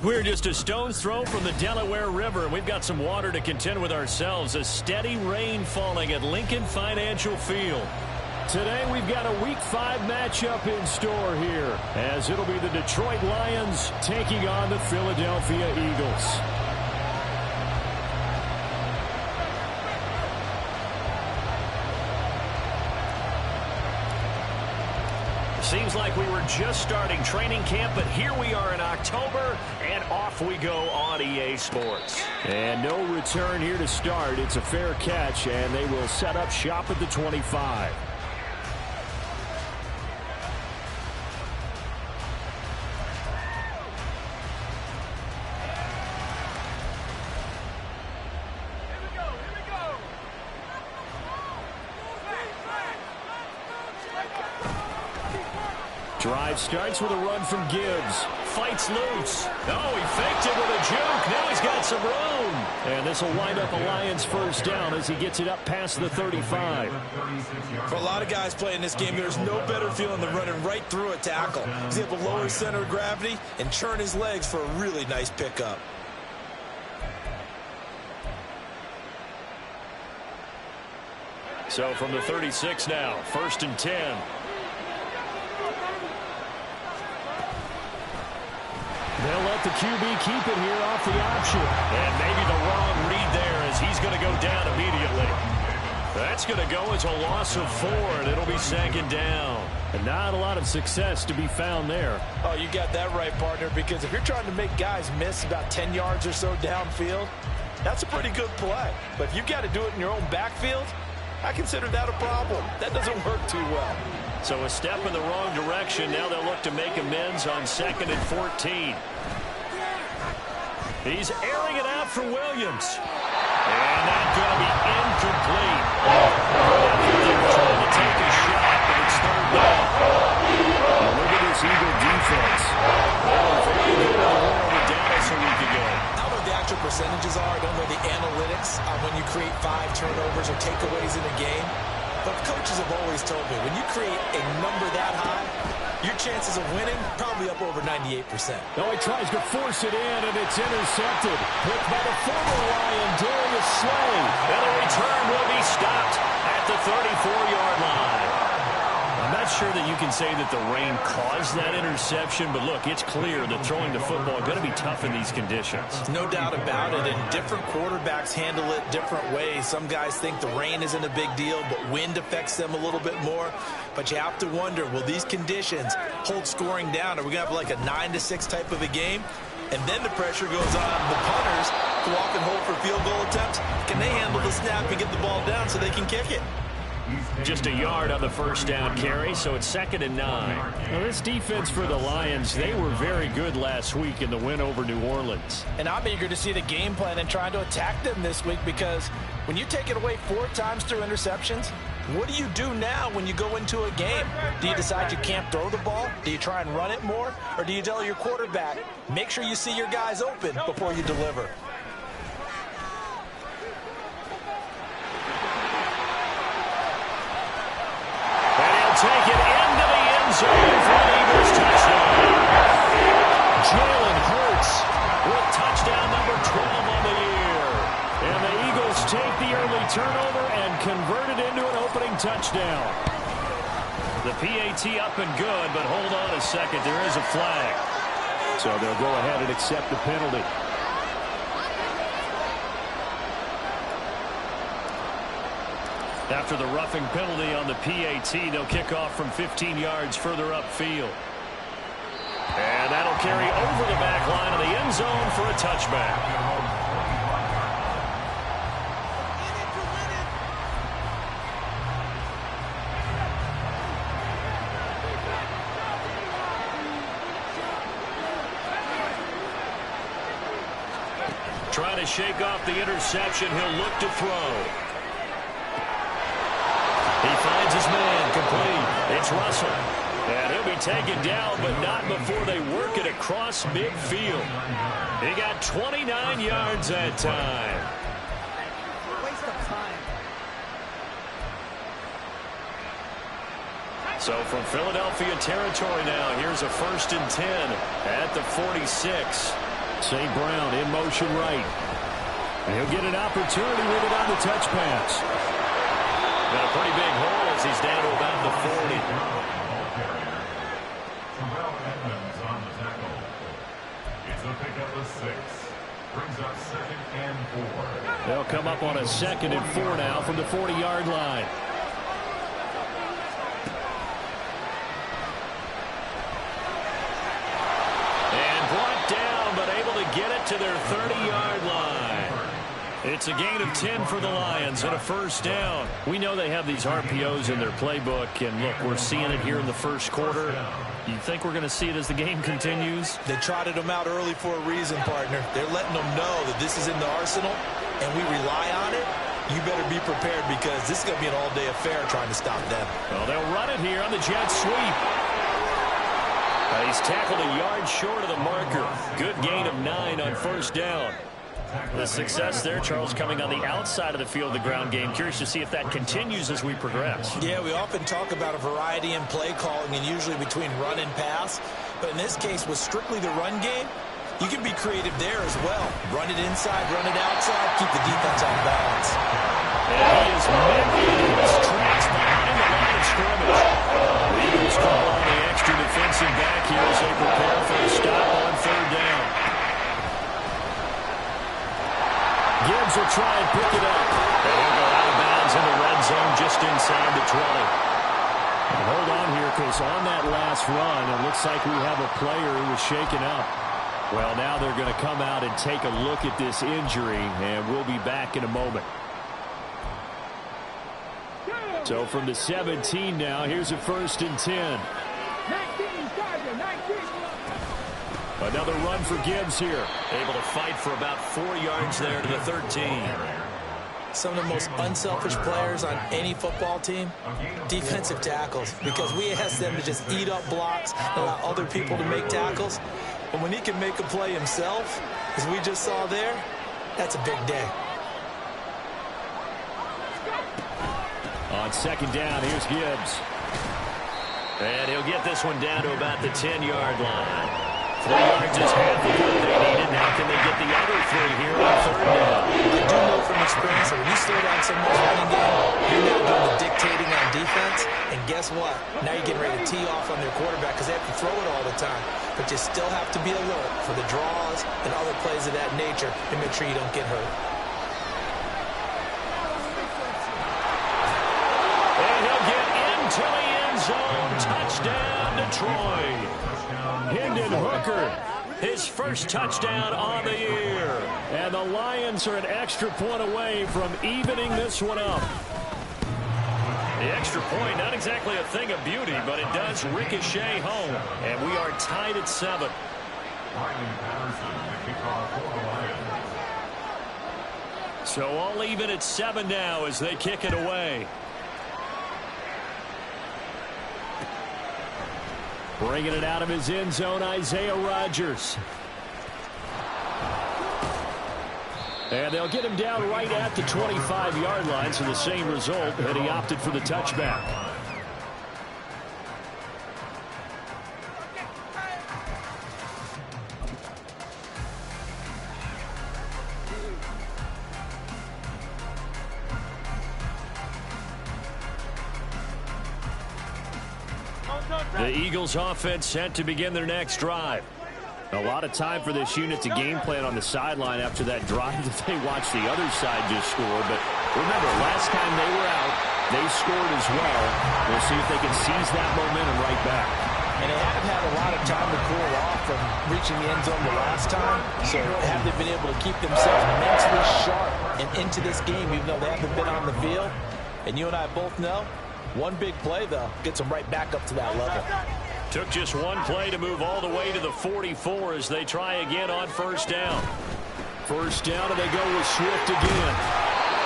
We're just a stone's throw from the Delaware River, and we've got some water to contend with ourselves. A steady rain falling at Lincoln Financial Field. Today we've got a Week 5 matchup in store here, as it'll be the Detroit Lions taking on the Philadelphia Eagles. Seems like we were just starting training camp, but here we are in October, and off we go on EA Sports. And no return here to start. It's a fair catch, and they will set up shop at the 25. Drive starts with a run from Gibbs. Fights loose. Oh, he faked it with a juke. Now he's got some room. And this will wind up a Lions first down as he gets it up past the 35. For a lot of guys playing this game, there's no better feeling than running right through a tackle. He's able to lower his center of gravity and churn his legs for a really nice pickup. So from the 36 now, 1st and 10. They'll let the QB keep it here off the option. And maybe the wrong read there as he's going to go down immediately. That's going to go as a loss of 4, and it'll be 2nd down. And not a lot of success to be found there. Oh, you got that right, partner, because if you're trying to make guys miss about 10 yards or so downfield, that's a pretty good play. But if you've got to do it in your own backfield, I consider that a problem. That doesn't work too well. So a step in the wrong direction. Now they'll look to make amends on 2nd and 14. He's airing it out for Williams. And that's going to be incomplete. They were trying to take a shot, but it's 3rd down. Now look at this Eagle defense. They were very good on the war with Dallas a week ago. I don't know what the actual percentages are. I don't know the analytics on when you create 5 turnovers or takeaways in a game. But coaches have always told me, when you create a number that high, your chances of winning probably up over 98%. No, he tries to force it in, and it's intercepted. Picked by the former Lion, Darius Slay. And the return will be stopped at the 34-yard line. I'm not sure that you can say that the rain caused that interception, but look, it's clear that throwing the football is going to be tough in these conditions. No doubt about it, and different quarterbacks handle it different ways. Some guys think the rain isn't a big deal, but wind affects them a little bit more. But you have to wonder, will these conditions hold scoring down? Are we going to have like a 9-6 type of a game? And then the pressure goes on the punters to walk and hold for field goal attempts. Can they handle the snap and get the ball down so they can kick it? Just a yard on the first down carry, so it's 2nd and 9. Now, this defense for the Lions, they were very good last week in the win over New Orleans. And I'm eager to see the game plan and trying to attack them this week, because when you take it away 4 times through interceptions, what do you do now when you go into a game? Do you decide you can't throw the ball? Do you try and run it more? Or do you tell your quarterback, make sure you see your guys open before you deliver? Take it into the end zone for an Eagles touchdown. Jalen Hurts with touchdown number 12 on the year. And the Eagles take the early turnover and convert it into an opening touchdown. The PAT up and good, but hold on a second. There is a flag. So they'll go ahead and accept the penalty. After the roughing penalty on the PAT, they'll kick off from 15 yards further upfield. And that'll carry over the back line of the end zone for a touchback. Trying to shake off the interception. He'll look to throw. He finds his man complete. It's Russell. And he'll be taken down, but not before they work it across midfield. He got 29 yards that time. Waste of time. So from Philadelphia territory now, here's a 1st and 10 at the 46. St. Brown in motion right. And he'll get an opportunity with it on the touch pass. Got a pretty big hole as he's down to about the 40. It's a pickup of 6. Brings up 2nd and 4. They'll come up on a 2nd and 4 now from the 40-yard line. And brought down, but able to get it to their 30-yard line. It's a gain of 10 for the Lions and a first down. We know they have these RPOs in their playbook, and look, we're seeing it here in the first quarter. You think we're going to see it as the game continues? They trotted them out early for a reason, partner. They're letting them know that this is in the arsenal, and we rely on it. You better be prepared because this is going to be an all-day affair trying to stop them. Well, they'll run it here on the jet sweep. He's tackled a yard short of the marker. Good gain of 9 on first down. The success there, Charles, coming on the outside of the field, the ground game. Curious to see if that continues as we progress. Yeah, we often talk about a variety in play calling and usually between run and pass. But in this case, with strictly the run game, you can be creative there as well. Run it inside, run it outside, keep the defense on balance. And he is making his tracks behind the line of scrimmage. The Eagles call on the extra defensive back here as they prepare for a stop on third down. Gibbs will try and pick it up. And he'll go out of bounds in the red zone just inside the 20. And hold on here, because on that last run, it looks like we have a player who was shaken up. Well, now they're going to come out and take a look at this injury, and we'll be back in a moment. So from the 17 now, here's a 1st and 10. 19, Sergeant, 19. Another run for Gibbs here. Able to fight for about 4 yards there to the 13. Some of the most unselfish players on any football team, defensive tackles, because we ask them to just eat up blocks and allow other people to make tackles. But when he can make a play himself, as we just saw there, that's a big day. On 2nd down, here's Gibbs. And he'll get this one down to about the 10-yard line. 4 yards is half of what they needed. Now can they get the other 3 here on third down? I do know from experience that when you slow down someone's running game, you're now doing the dictating on defense. And guess what? Now you're getting ready to tee off on their quarterback because they have to throw it all the time. But you still have to be alert for the draws and other plays of that nature and make sure you don't get hurt. And he'll get into the end zone. Touchdown, Detroit. Hendon Hooker, his first touchdown on the year. And the Lions are an extra point away from evening this one up. The extra point, not exactly a thing of beauty, but it does ricochet home. And we are tied at 7. So all even at 7 now as they kick it away. Bringing it out of his end zone, Isaiah Rodgers. And they'll get him down right at the 25-yard line, so the same result, and he opted for the touchback. The Eagles offense set to begin their next drive. A lot of time for this unit to game plan on the sideline after that drive that they watched the other side just score. But remember, last time they were out, they scored as well. We'll see if they can seize that momentum right back. And they haven't had a lot of time to cool off from reaching the end zone the last time. So have they been able to keep themselves mentally sharp and into this game, even though they haven't been on the field? And you and I both know, one big play, though, gets them right back up to that level. Took just one play to move all the way to the 44 as they try again on first down. First down, and they go with Swift again.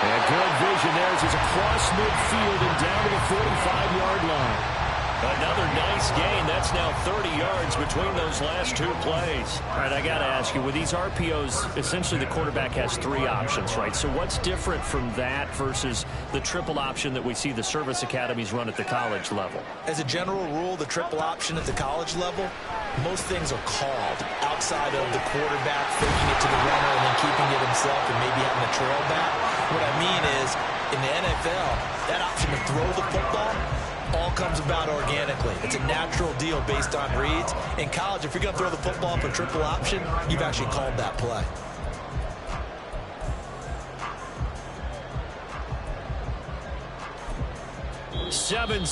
And good vision there as he's across midfield and down to the 45-yard line. Another nice gain. That's now 30 yards between those last 2 plays. All right, I got to ask you, with these RPOs, essentially the quarterback has 3 options, right? So what's different from that versus the triple option that we see the service academies run at the college level? As a general rule, the triple option at the college level, most things are called out outside of the quarterback faking it to the runner and then keeping it himself and maybe having a trail back. What I mean is, in the NFL, that option to throw the football all comes about organically. It's a natural deal based on reads. In college, if you're going to throw the football for triple option, you've actually called that play. Seven,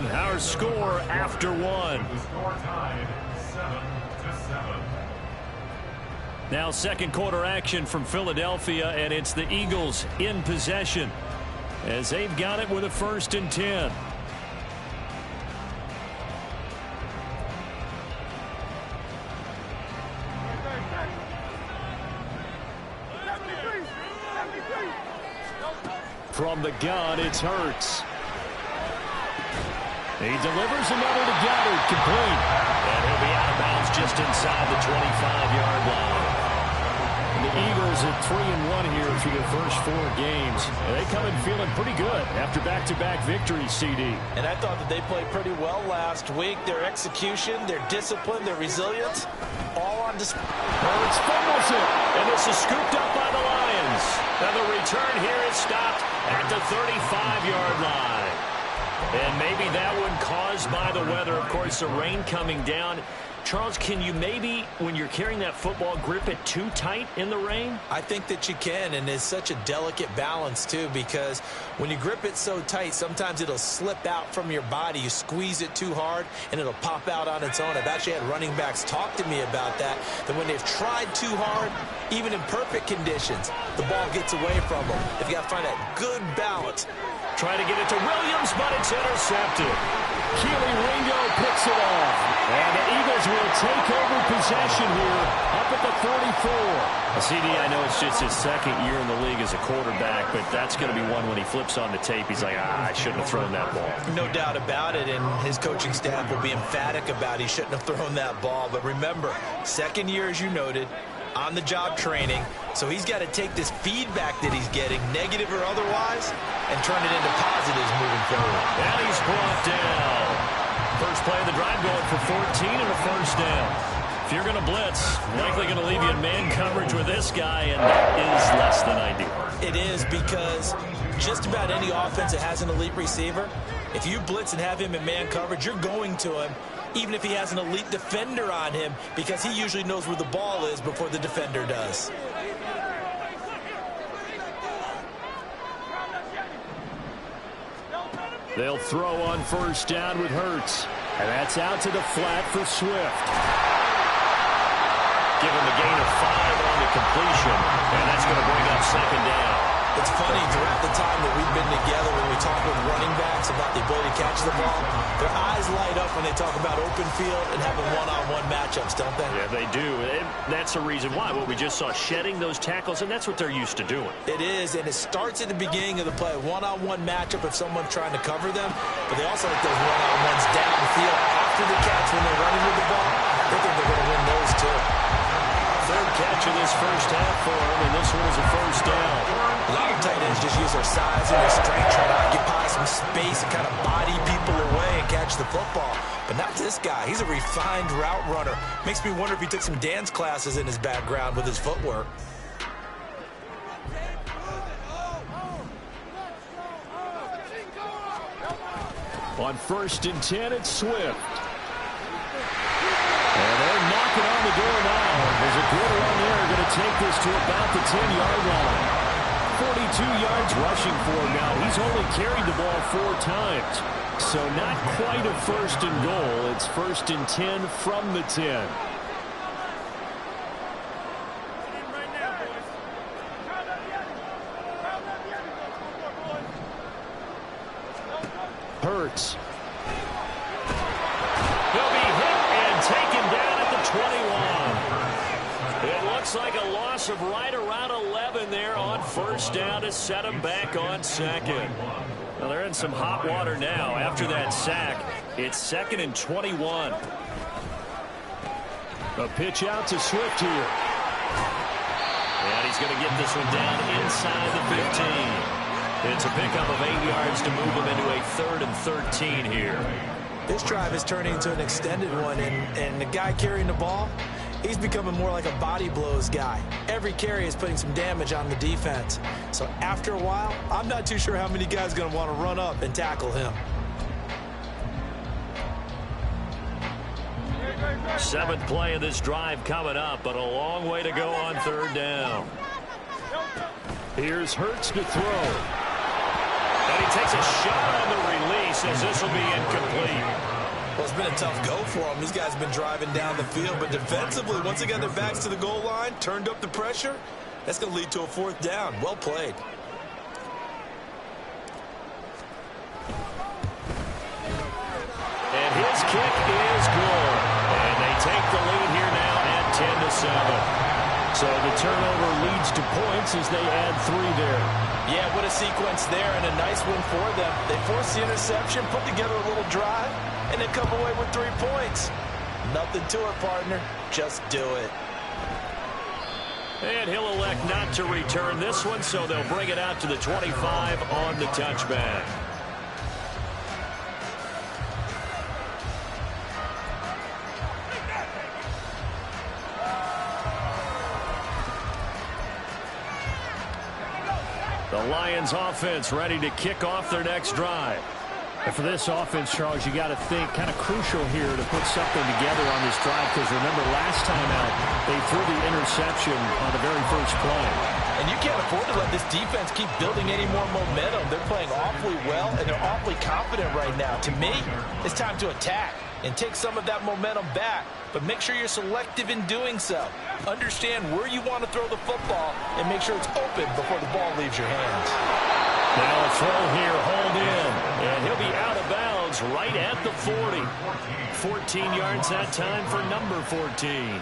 our score after one. The score tied 7-7. Now second quarter action from Philadelphia, and it's the Eagles in possession as they've got it with a 1st and 10. From the gun, it's Hurts. He delivers another to Goddard, complete. And he'll be out of bounds just inside the 25-yard line. And the Eagles at 3-1 here through their first 4 games. And they come in feeling pretty good after back-to-back victories, CD. And I thought that they played pretty well last week. Their execution, their discipline, their resilience, all on display. Hurts fumbles it, and this is scooped up by the Lions. Now the return here is stopped at the 35-yard line. And maybe that one caused by the weather. Of course, the rain coming down. Charles, can you maybe, when you're carrying that football, grip it too tight in the rain? I think that you can, and it's such a delicate balance, too, because when you grip it so tight, sometimes it'll slip out from your body. You squeeze it too hard, and it'll pop out on its own. I've actually had running backs talk to me about that when they've tried too hard, even in perfect conditions, the ball gets away from them. If you got to find that good balance. Trying to get it to Williams, but it's intercepted. Keely Ringo picks it off. And the Eagles will take over possession here up at the 44. CD, I know it's just his 2nd year in the league as a quarterback, but that's going to be one when he flips on the tape. He's like, I shouldn't have thrown that ball. No doubt about it, and his coaching staff will be emphatic about he shouldn't have thrown that ball. But remember, 2nd year, as you noted, on-the-job training, so he's got to take this feedback that he's getting, negative or otherwise, and turn it into positives moving forward. And he's brought down. First play of the drive going for 14 and a 1st down. If you're going to blitz, likely going to leave you in man coverage with this guy, and that is less than ideal. It is, because just about any offense that has an elite receiver, if you blitz and have him in man coverage, you're going to him, even if he has an elite defender on him, because he usually knows where the ball is before the defender does. They'll throw on 1st down with Hurts. And that's out to the flat for Swift. Given the gain of 5 on the completion, and that's going to bring up 2nd down. It's funny, throughout the time that we've been together, when we talk with running backs about the ability to catch the ball, their eyes light up when they talk about open field and having one-on-one matchups, don't they? Yeah, they do. And that's the reason why. Well, we just saw shedding those tackles, and that's what they're used to doing. It is, and it starts at the beginning of the play. One-on-one matchup if someone's trying to cover them, but they also like those one-on-ones downfield after the catch when they're running with the ball. They think they're going to win those, too. 3rd catch of this 1st half for him, and this one is a 1st down. A lot of tight ends just use their size and their strength, try to occupy some space and kind of body people away and catch the football. But not this guy. He's a refined route runner. Makes me wonder if he took some dance classes in his background with his footwork. On 1st and 10, it's Swift. And they're knocking on the door now. There's a quarter on the air, going to take this to about the 10-yard line. 42 yards rushing for him now. He's only carried the ball 4 times. So not quite a 1st and goal. It's 1st and 10 from the 10. Hurts. He'll be hit and taken down at the 21. It looks like a loss of right around 11 there on 1st down to set him back on 2nd. Well, they're in some hot water now after that sack. It's 2nd and 21. A pitch out to Swift here. And he's going to get this one down inside the 15. It's a pickup of 8 yards to move him into a 3rd and 13 here. This drive is turning into an extended one, and the guy carrying the ball, he's becoming more like a body blows guy. Every carry is putting some damage on the defense. So after a while, I'm not too sure how many guys are going to want to run up and tackle him. 7th play of this drive coming up, but a long way to go on 3rd down. Here's Hurts to throw. And he takes a shot on the release as this will be incomplete. Well, it's been a tough go for him. These guys have been driving down the field, but defensively, once they got their backs to the goal line, turned up the pressure, that's going to lead to a 4th down. Well played. And his kick is good. And they take the lead here now at 10-7. So the turnover leads to points as they add 3 there. Yeah, what a sequence there, and a nice win for them. They forced the interception, put together a little drive, and they come away with 3 points. Nothing to it, partner. Just do it. And he'll elect not to return this one, so they'll bring it out to the 25 on the touchback. The Lions offense ready to kick off their next drive. And for this offense, Charles, you got to think kind of crucial here to put something together on this drive, because remember last time out they threw the interception on the very first play. And you can't afford to let this defense keep building any more momentum. They're playing awfully well, and they're awfully confident right now. To me, it's time to attack and take some of that momentum back, but make sure you're selective in doing so. Understand where you want to throw the football and make sure it's open before the ball leaves your hands. Now a throw here, hauled in, and he'll be out of bounds right at the 40. 14 yards that time for number 14.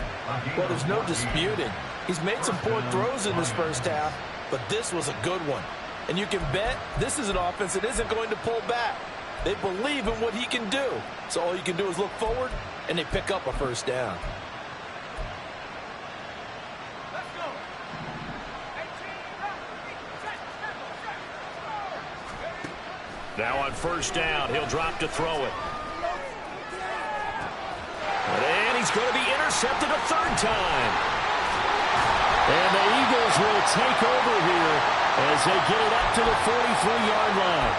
Well, there's no disputing. He's made some poor throws in this first half, but this was a good one. And you can bet this is an offense that isn't going to pull back. They believe in what he can do. So all you can do is look forward, and they pick up a 1st down. Now on 1st down, he'll drop to throw it. And he's going to be intercepted a 3rd time. And the Eagles will take over here as they get it up to the 43-yard line.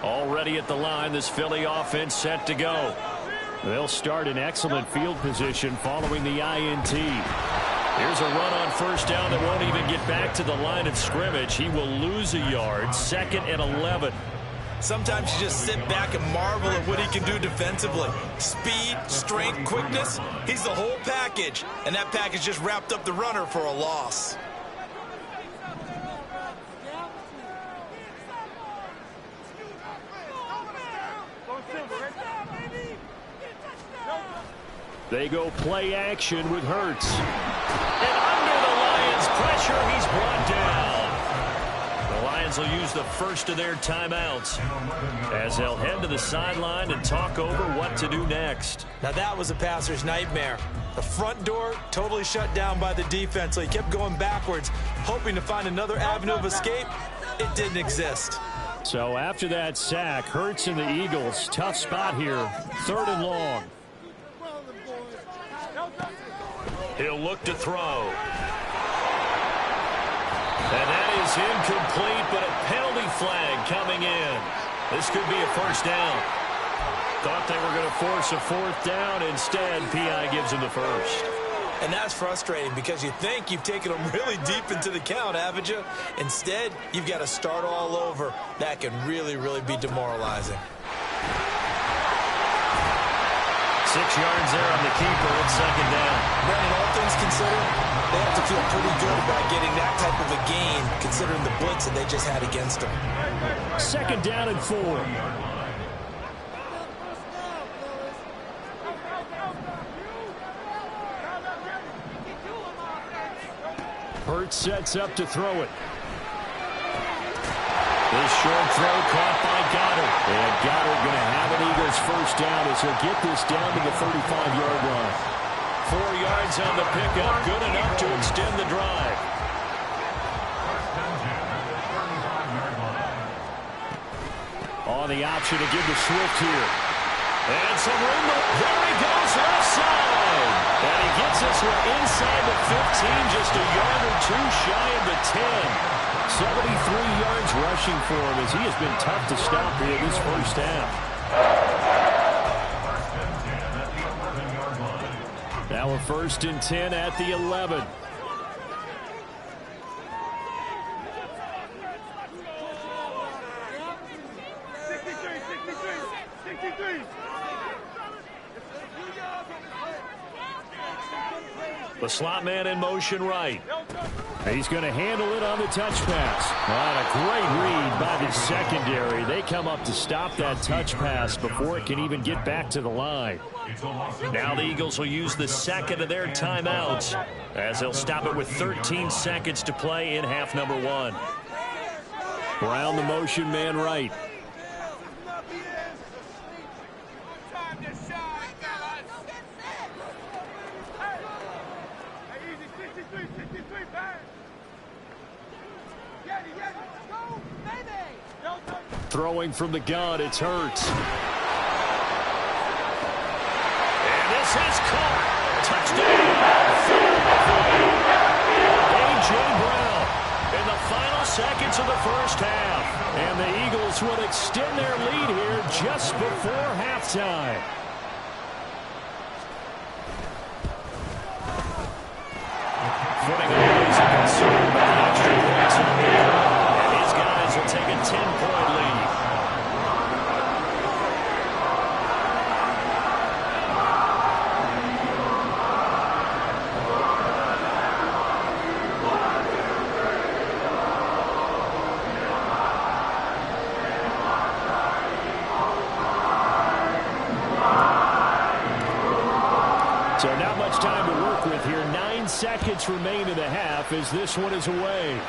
Already at the line, this Philly offense set to go. They'll start in excellent field position following the INT. Here's a run on 1st down that won't even get back to the line of scrimmage. He will lose a yard. 2nd and 11. Sometimes you just sit back and marvel at what he can do defensively. Speed, strength, quickness. He's the whole package. And that package just wrapped up the runner for a loss. They go play action with Hurts. And under the Lions' pressure, he's brought down. The Lions will use the first of their timeouts as they'll head to the sideline and talk over what to do next. Now that was a passer's nightmare. The front door totally shut down by the defense, so he kept going backwards, hoping to find another avenue of escape. It didn't exist. So after that sack, Hurts and the Eagles, tough spot here, 3rd and long. He'll look to throw. And that is incomplete, but a penalty flag coming in. This could be a 1st down. Thought they were going to force a 4th down. Instead, P.I. gives him the 1st. And that's frustrating because you think you've taken them really deep into the count, haven't you? Instead, you've got to start all over. That can really, really be demoralizing. 6 yards there on the keeper. It's 2nd down. Brandon, all things considered, they have to feel pretty good about getting that type of a gain, considering the blitz that they just had against them. 2nd down and 4. Hurts sets up to throw it. This short throw caught by Goddard. And Goddard going to have an Eagles 1st down as he'll get this down to the 35-yard line. 4 yards on the pickup, good enough to extend the drive. on the option to give to Swift here. And some room. There he goes, left side. And he gets this one inside the 15, just a yard or two shy of the 10. 73 yards rushing for him as he has been tough to stop here this first half. Now a 1st and 10 at the 11. The slot man in motion right. He's going to handle it on the touch pass. And a great read by the secondary. They come up to stop that touch pass before it can even get back to the line. Now the Eagles will use the second of their timeouts as they'll stop it with 13 seconds to play in half number 1. Brown the motion man right. Throwing from the gun, it's Hurts. And this is caught. Touchdown. A.J. Brown in the final seconds of the first half. And the Eagles will extend their lead here just before halftime. Footing always a concern by the extra points on the board. And these guys will take a 10-point lead. So not much time to work with here. 9 seconds remain in the half as this one is away.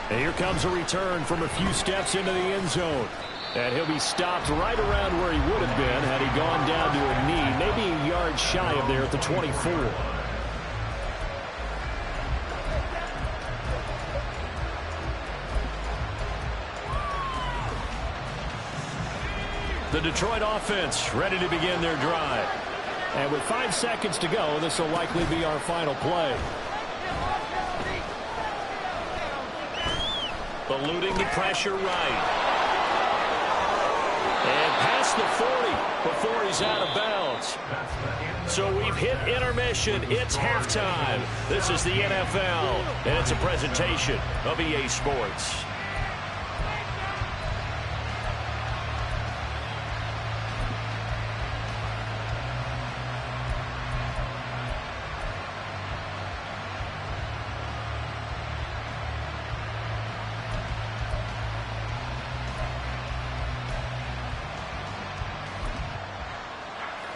And here comes a return from a few steps into the end zone. And he'll be stopped right around where he would have been had he gone down to a knee, maybe a yard shy of there at the 24. The Detroit offense ready to begin their drive. And with 5 seconds to go, this will likely be our final play. Eluding the pressure right. And past the 40 before he's out of bounds. So we've hit intermission. It's halftime. This is the NFL, and it's a presentation of EA Sports.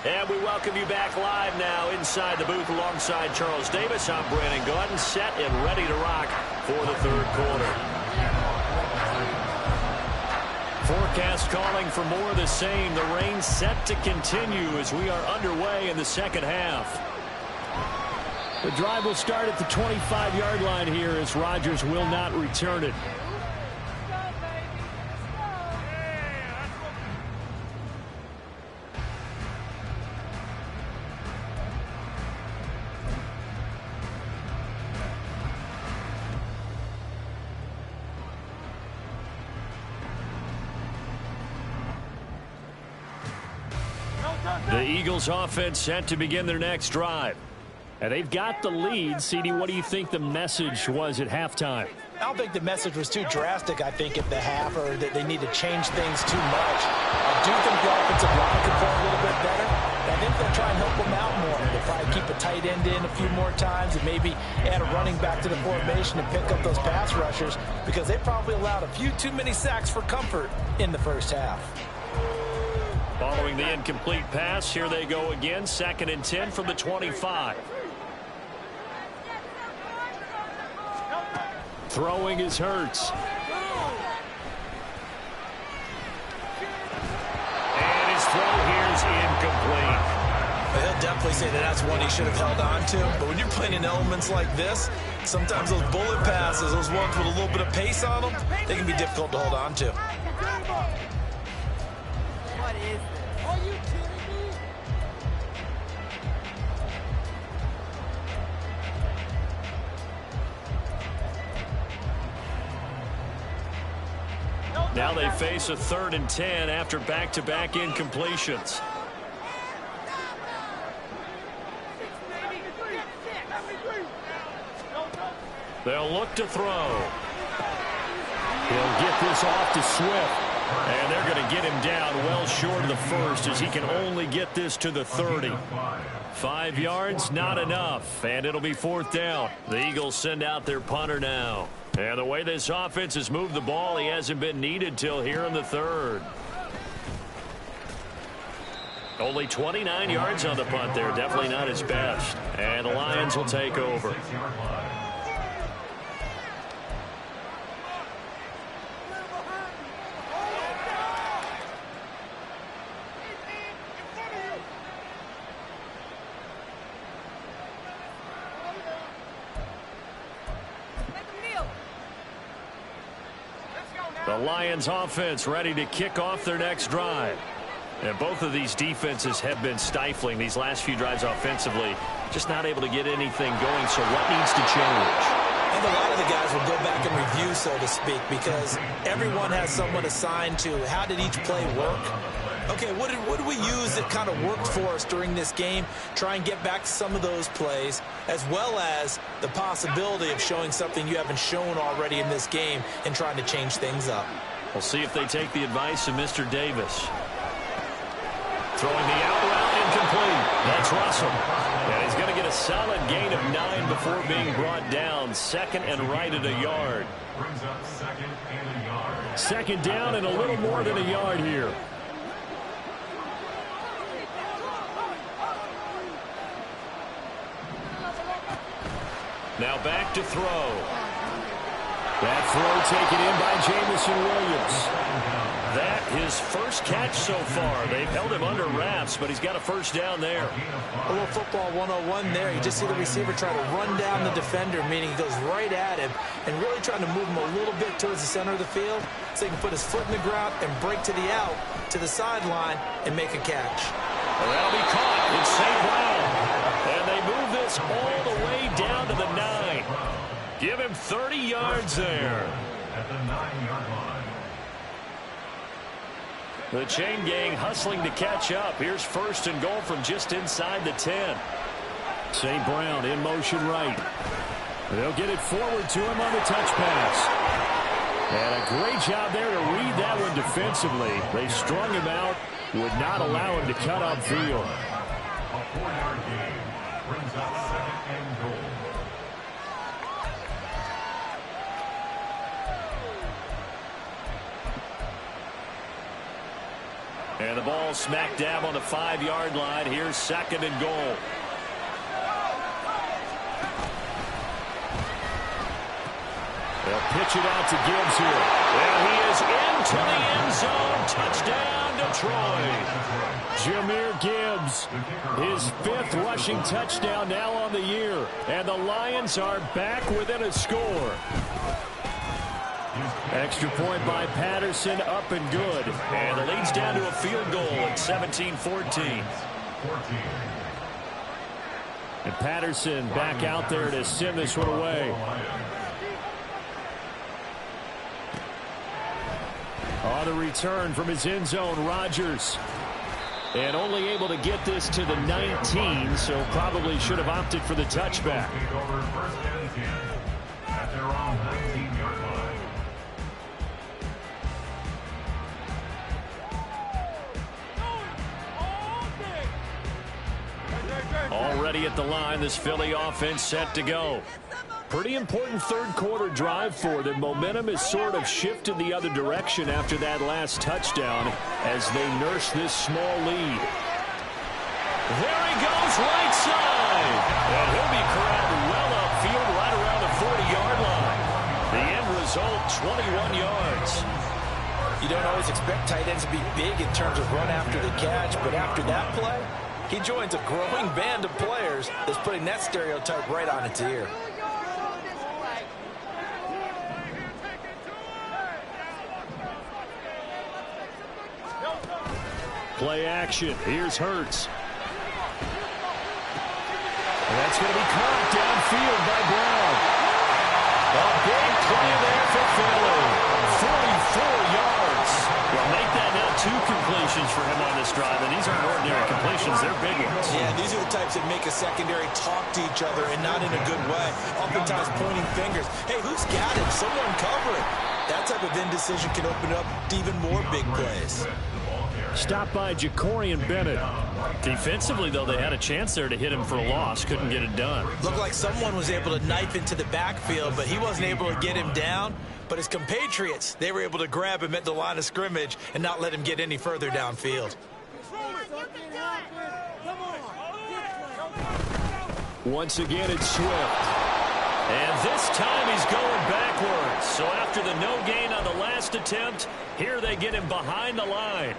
And we welcome you back live now inside the booth alongside Charles Davis. I'm Brandon Gordon, set and ready to rock for the third quarter. Forecast calling for more of the same. The rain set to continue as we are underway in the second half. The drive will start at the 25-yard line here as Rodgers will not return it. The Eagles offense set to begin their next drive. And they've got the lead. CD, what do you think the message was at halftime? I don't think the message was too drastic, I think, at the half, or that they need to change things too much. I do think the offensive line could play a little bit better. I think they'll try and help them out more. They'll probably keep a tight end in a few more times and maybe add a running back to the formation and pick up those pass rushers because they probably allowed a few too many sacks for comfort in the first half. Following the incomplete pass, here they go again. 2nd and 10 from the 25. Throwing is Hurts. And his throw here is incomplete. He'll definitely say that that's one he should have held on to. But when you're playing in elements like this, sometimes those bullet passes, those ones with a little bit of pace on them, they can be difficult to hold on to. What is this? Are you kidding me? Now they face a 3rd and 10 after back-to-back incompletions. They'll look to throw. He'll get this off to Swift. And they're going to get him down well short of the first as he can only get this to the 30. 5 yards, not enough. And it'll be 4th down. The Eagles send out their punter now. And the way this offense has moved the ball, he hasn't been needed till here in the 3rd. Only 29 yards on the punt there. Definitely not his best. And the Lions will take over. The Lions offense ready to kick off their next drive. And both of these defenses have been stifling these last few drives offensively. Just not able to get anything going, so what needs to change? I think a lot of the guys will go back and review, so to speak, because everyone has someone assigned to how did each play work. Okay, what did we use that kind of worked for us during this game? Try and get back to some of those plays, as well as the possibility of showing something you haven't shown already in this game and trying to change things up. We'll see if they take the advice of Mr. Davis. Throwing the out route incomplete. That's Russell. And he's going to get a solid gain of 9 before being brought down. 2nd and right at a yard. Brings up 2nd and a yard. 2nd down and a little more than a yard here. Now back to throw. That throw taken in by Jamison Williams. That his first catch so far. They've held him under wraps, but he's got a first down there. A little football 101 there. You just see the receiver try to run down the defender, meaning he goes right at him and really trying to move him a little bit towards the center of the field so he can put his foot in the ground and break to the out, to the sideline, and make a catch. Well, that'll be caught. It's St. Brown. And they move this all the way down to the 9. Give him 30 yards there. At the 9-yard line. The chain gang hustling to catch up. Here's 1st and goal from just inside the 10. St. Brown in motion right. They'll get it forward to him on the touch pass. And a great job there to read that one defensively. They strung him out, would not allow him to cut upfield. A 4-yard gain brings up 2nd and goal. And the ball smack dab on the 5-yard line. Here's 2nd and goal. They'll pitch it out to Gibbs here. And he is into the end zone. Touchdown, Detroit. Jahmyr Gibbs, his 5th rushing touchdown now on the year. And the Lions are back within a score. Extra point by Patterson, up and good. And the lead's down to a field goal at 17-14. And Patterson back out there to send this one away. On the return from his end zone, Rodgers. And only able to get this to the 19, so probably should have opted for the touchback. At their own 19-yard line. Already at the line, this Philly offense set to go. Pretty important 3rd quarter drive for them. Momentum has sort of shifted the other direction after that last touchdown as they nurse this small lead. There he goes, right side. And he'll be corralled well upfield right around the 40-yard line. The end result, 21 yards. You don't always expect tight ends to be big in terms of run after the catch, but after that play, He joins a growing band of players that's putting that stereotype right on its ear. Play action. Here's Hurts. That's going to be caught downfield by Brown. A big play there for Philly. 44 yards. Well, make that now 2 completions for him on this drive, and these aren't ordinary completions. They're big ones. Yeah, these are the types that make a secondary talk to each other, and not in a good way. Oftentimes pointing fingers. Hey, who's got him? Someone cover it. That type of indecision can open up to even more big plays. Stopped by Jacorian Bennett. Defensively, though, they had a chance there to hit him for a loss. Couldn't get it done. Looked like someone was able to knife into the backfield, but he wasn't able to get him down. But his compatriots, they were able to grab him at the line of scrimmage and not let him get any further downfield. Once again, it's Swift. And this time he's going backwards. So after the no gain on the last attempt, here they get him behind the line.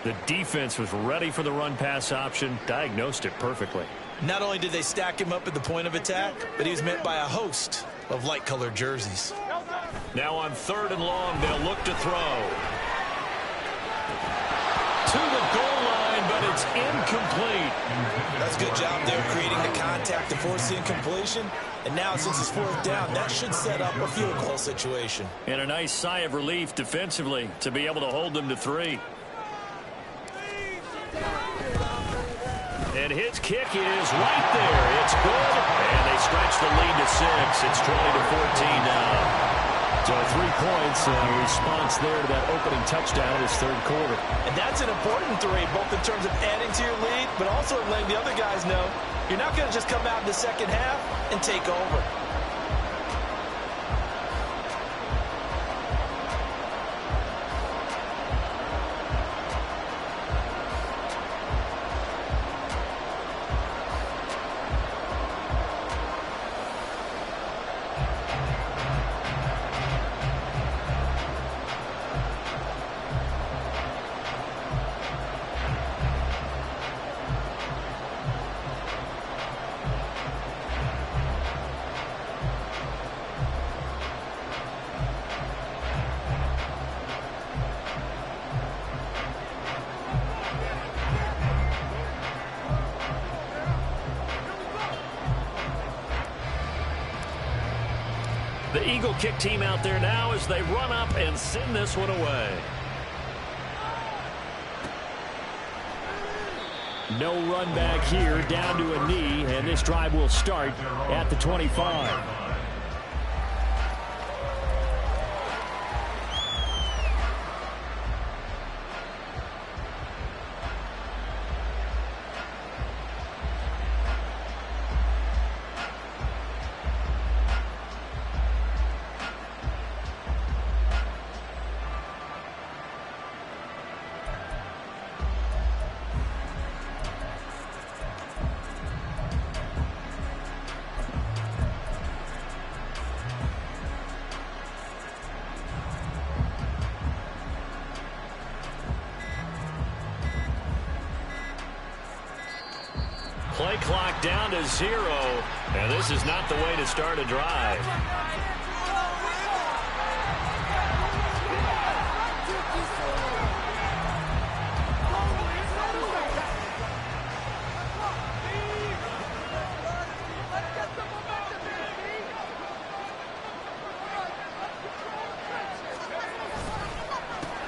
The defense was ready for the run-pass option, diagnosed it perfectly. Not only did they stack him up at the point of attack, but he was met by a host of light-colored jerseys. Now on 3rd and long, they'll look to throw. To the goal line, but it's incomplete. That's a good job there, creating the contact to force the incompletion. And now, since it's 4th down, that should set up a field goal situation. And a nice sigh of relief defensively to be able to hold them to 3. And his kick is right there. It's good. And they stretch the lead to 6. It's 20-14 now. So 3 points and a response there to that opening touchdown in his 3rd quarter. And that's an important 3, both in terms of adding to your lead, but also letting the other guys know you're not going to just come out in the second half and take over. The Eagle kick team out there now as they run up and send this one away. No run back here, down to a knee, and this drive will start at the 25. Play clock down to 0, and this is not the way to start a drive.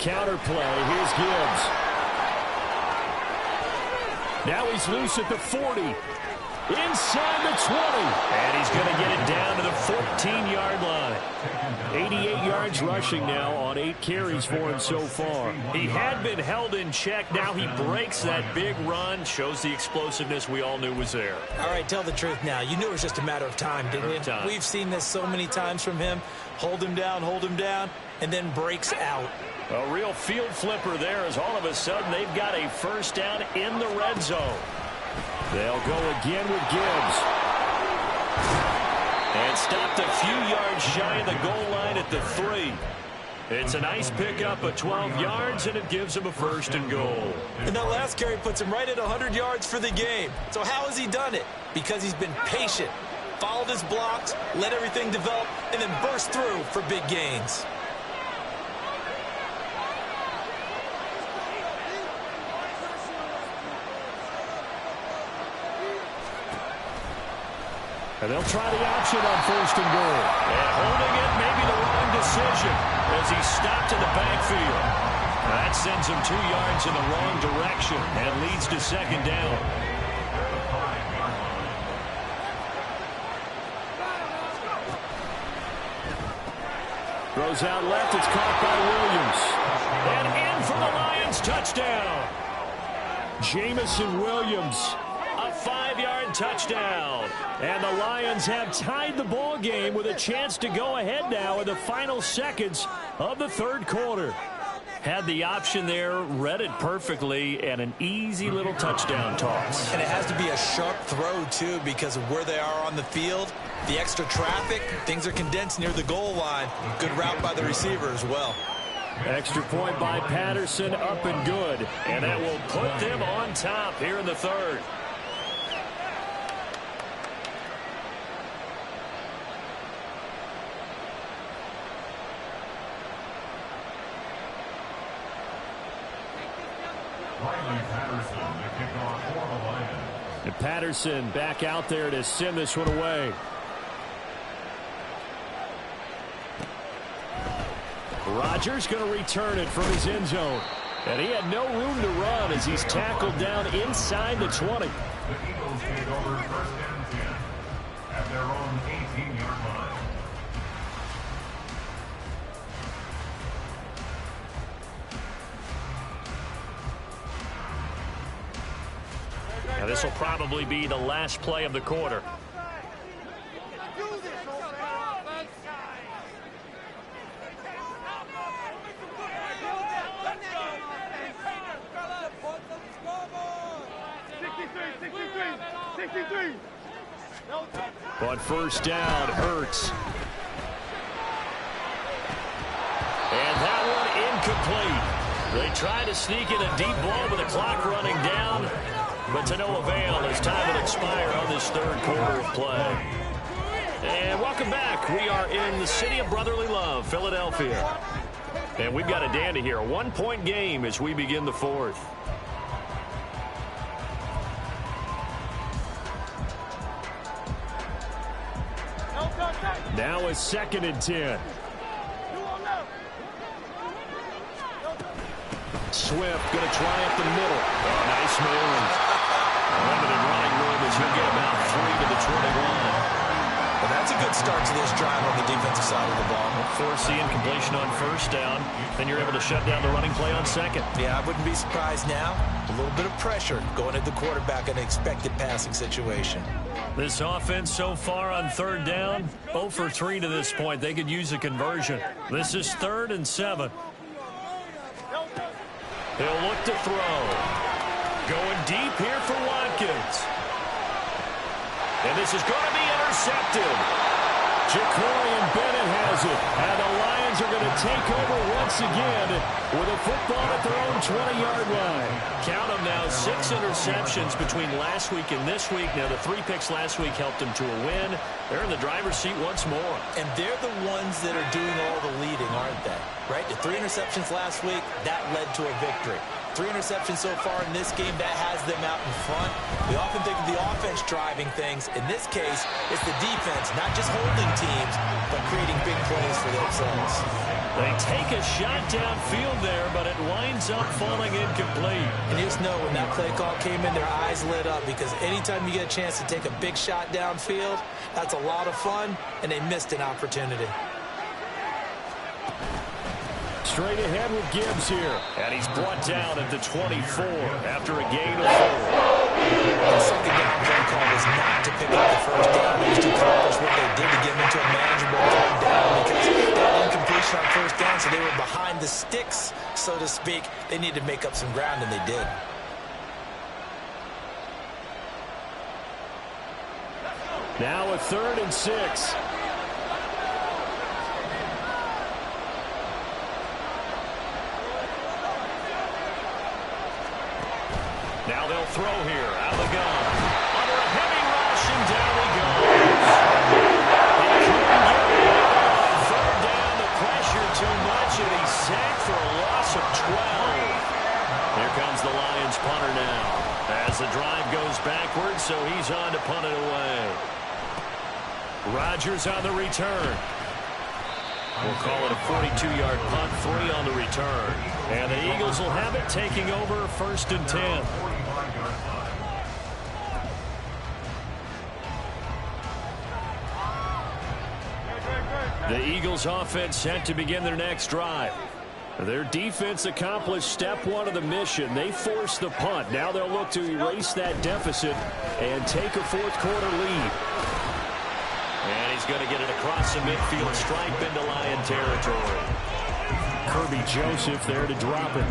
Counter play, here's Gibbs. Now he's loose at the 40. Inside the 20. And he's going to get it down to the 14-yard line. 88 yards rushing now on 8 carries for him so far. He had been held in check. Now he breaks that big run. Shows the explosiveness we all knew was there. All right, tell the truth now. You knew it was just a matter of time, didn't you? We've seen this so many times from him. Hold him down, and then breaks out. A real field flipper there as all of a sudden they've got a first down in the red zone. They'll go again with Gibbs. And stopped a few yards shy of the goal line at the 3. It's a nice pickup of 12 yards, and it gives him a 1st and goal. And that last carry puts him right at 100 yards for the game. So how has he done it? Because he's been patient, followed his blocks, let everything develop, and then burst through for big gains. And they'll try the option on 1st and goal. And holding it may be the wrong decision as he stopped in the backfield. That sends him 2 yards in the wrong direction and leads to 2nd down. Throws out left. It's caught by Williams. And in for the Lions. Touchdown. Jamison Williams. A 5-yard touchdown. And the Lions have tied the ball game with a chance to go ahead now in the final seconds of the 3rd quarter. Had the option there, read it perfectly, and an easy little touchdown toss. And it has to be a sharp throw, too, because of where they are on the field. The extra traffic, things are condensed near the goal line. Good route by the receiver as well. Extra point by Patterson, up and good. And that will put them on top here in the 3rd. And Patterson back out there to send this one away. Rodgers going to return it from his end zone. And he had no room to run as he's tackled down inside the 20. The Eagles take over 1st and 10 at their own 18-yard line. Now this will probably be the last play of the quarter. On 1st down, Hurts. And that one incomplete. They try to sneak in a deep ball with the clock running down, but to no avail as time will expire on this 3rd quarter of play. And welcome back. We are in the city of brotherly love, Philadelphia. And we've got a dandy here. A 1-point game as we begin the 4th. Now a 2nd and 10. Swift going to try up the middle. Oh, nice move. Limited running room as he'll get about 3 to the 21. Well, that's a good start to this drive on the defensive side of the ball. Force the incompletion on 1st down. Then you're able to shut down the running play on 2nd. Yeah, I wouldn't be surprised now. A little bit of pressure going at the quarterback in an expected passing situation. This offense so far on 3rd down, 0 for 3 to this point. They could use a conversion. This is 3rd and 7. He'll look to throw. Going deep here for Watkins. And this is going to be intercepted. Ja'Cory Bennett has it. And the Lions are going to take over once again with a football at their own 20-yard line. Count them now, 6 interceptions between last week and this week. Now, the 3 picks last week helped them to a win. They're in the driver's seat once more. And they're the ones that are doing all the leading, aren't they? Right? The 3 interceptions last week, that led to a victory. 3 interceptions so far in this game, that has them out in front. We often think of the offense driving things. In this case, it's the defense, not just holding teams, but creating big plays for themselves. They take a shot downfield there, but it winds up falling incomplete. And you just know when that play call came in, their eyes lit up, because anytime you get a chance to take a big shot downfield, that's a lot of fun, and they missed an opportunity. Straight ahead with Gibbs here. And he's brought down at the 24 after a gain of 4. The second down play call was not to pick up the 1st down. It was to accomplish what they did to get them into a manageable 3rd down, because they had incompletion on 1st down, so they were behind the sticks, so to speak. They needed to make up some ground, and they did. Now a 3rd and 6. Now they'll throw here. Out of the gun. Under a heavy rush, and down he goes. He couldn't get it out on third down. The pressure too much, and he's sacked for a loss of 12. Here comes the Lions punter now. As the drive goes backwards, so he's on to punt it away. Rodgers on the return. We'll call it a 42-yard punt, 3 on the return. And the Eagles will have it, taking over 1st and 10. The Eagles offense set to begin their next drive. Their defense accomplished step 1 of the mission. They forced the punt. Now they'll look to erase that deficit and take a 4th quarter lead. And he's going to get it across the midfield stripe into Lion territory. Kirby Joseph there to drop it.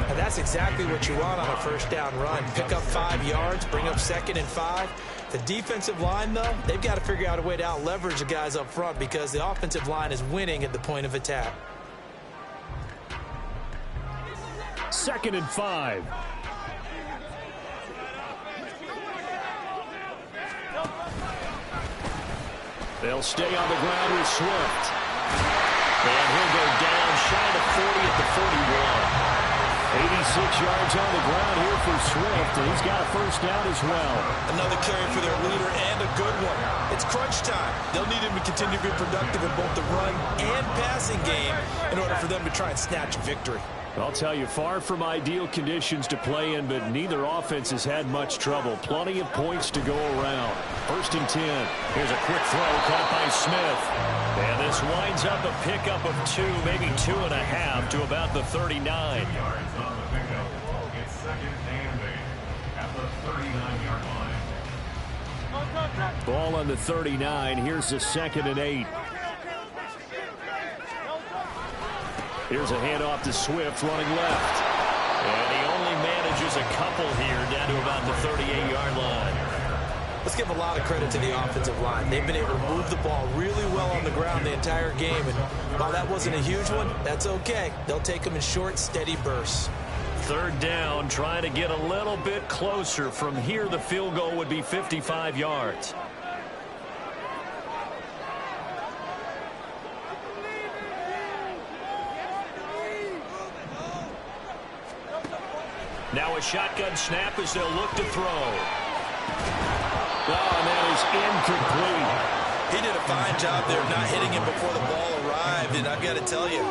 And that's exactly what you want on a 1st down run. Pick up 5 yards, bring up 2nd and 5. The defensive line, though, they've got to figure out a way to out-leverage the guys up front because the offensive line is winning at the point of attack. 2nd and 5. They'll stay on the ground with Swift. And he'll go down shy of 40 at the 41. 86 yards on the ground here for Swift, and he's got a 1st down as well. Another carry for their leader, and a good one. It's crunch time. They'll need him to continue to be productive in both the run and passing game in order for them to try and snatch a victory. I'll tell you, far from ideal conditions to play in, but neither offense has had much trouble. Plenty of points to go around. 1st and 10. Here's a quick throw caught by Smith. And this winds up a pickup of 2, maybe 2.5 to about the 39. Yards on the pickup. It's 2nd and 8 at the 39-yard line. Ball on the 39. Here's the 2nd and 8. Here's a handoff to Swift running left. And he only manages a couple here down to about the 38-yard line. Let's give a lot of credit to the offensive line. They've been able to move the ball really well on the ground the entire game. And while that wasn't a huge one, that's okay. They'll take them in short, steady bursts. 3rd down, trying to get a little bit closer. From here, the field goal would be 55 yards. Now a shotgun snap as they'll look to throw. Oh, and that is incomplete. He did a fine job there of not hitting him before the ball arrived. And I've got to tell you,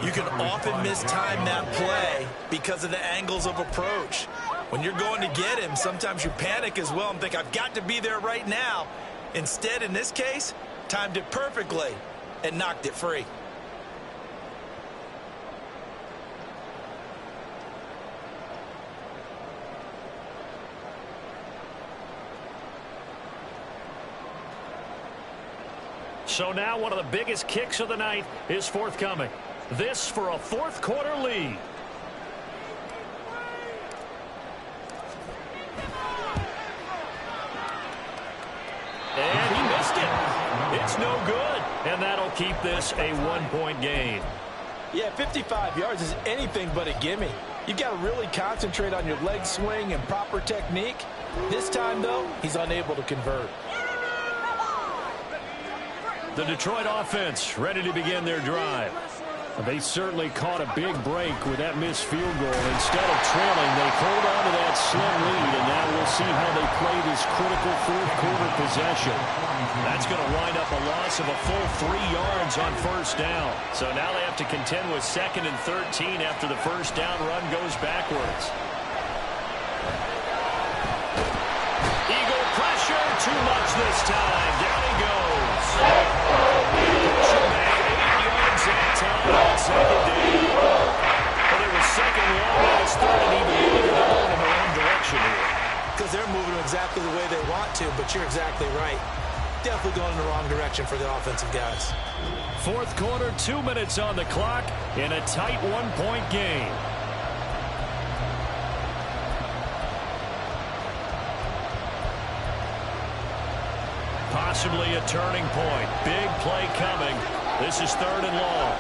you can often mistime that play because of the angles of approach. When you're going to get him, sometimes you panic as well and think, I've got to be there right now. Instead, in this case, timed it perfectly and knocked it free. So now one of the biggest kicks of the night is forthcoming. This for a 4th quarter lead. And he missed it. It's no good. And that'll keep this a 1-point game. Yeah, 55 yards is anything but a gimme. You've got to really concentrate on your leg swing and proper technique. This time, though, he's unable to convert. The Detroit offense ready to begin their drive. They certainly caught a big break with that missed field goal. Instead of trailing, they hold on to that slim lead, and now we'll see how they play this critical 4th quarter possession. That's going to wind up a loss of a full 3 yards on 1st down. So now they have to contend with 2nd and 13 after the 1st down run goes backwards. Eagle pressure, too much this time. Down he goes. Pushing back 8 yards that time on 2nd down. But it was 2nd long, now it's 3rd and even longer. They're going in the wrong direction here. Because they're moving exactly the way they want to, but you're exactly right. Definitely going in the wrong direction for the offensive guys. 4th quarter, 2 minutes on the clock in a tight 1-point game. Possibly a turning point. Big play coming. This is 3rd and long.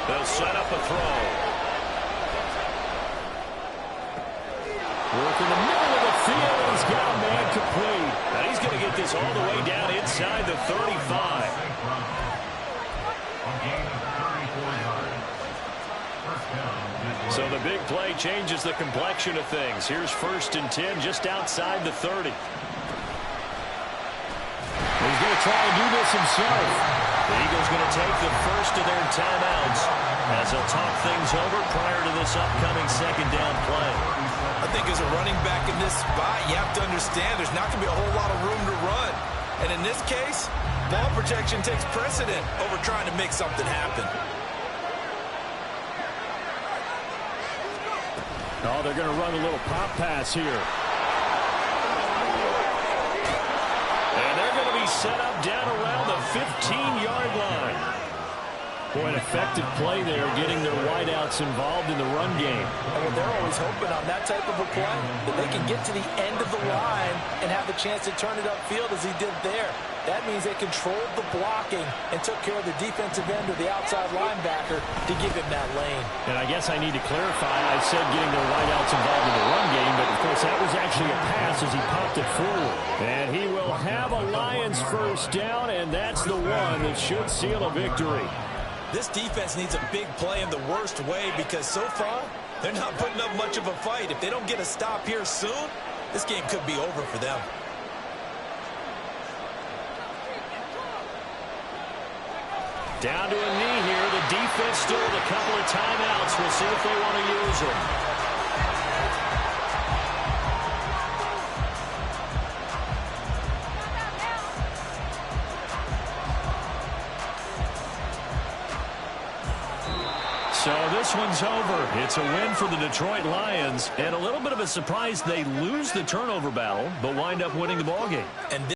They'll set up a throw. pass all the way down inside the 35. So the big play changes the complexion of things. Here's 1st and 10 just outside the 30. He's going to try and do this himself. The Eagles going to take the first of their timeouts as they'll talk things over prior to this upcoming 2nd down play. I think as a running back in this spot, you have to understand there's not going to be a whole lot of room to run. And in this case, ball protection takes precedent over trying to make something happen. Oh, they're going to run a little pop pass here. And they're going to be set up down around the 15-yard line. Boy, an effective play there, getting their wideouts involved in the run game. Well, they're always hoping on that type of a play that they can get to the end of the line and have the chance to turn it upfield as he did there. That means they controlled the blocking and took care of the defensive end or the outside linebacker to give him that lane. And I guess I need to clarify, I said getting their wideouts involved in the run game, but of course that was actually a pass as he popped it forward. And he will have a Lions 1st down, and that's the one that should seal a victory. This defense needs a big play in the worst way because so far, they're not putting up much of a fight. If they don't get a stop here soon, this game could be over for them. Down to a knee here. The defense still with a couple of timeouts. We'll see if they want to use them. So this one's over. It's a win for the Detroit Lions, and a little bit of a surprise they lose the turnover battle, but wind up winning the ballgame. And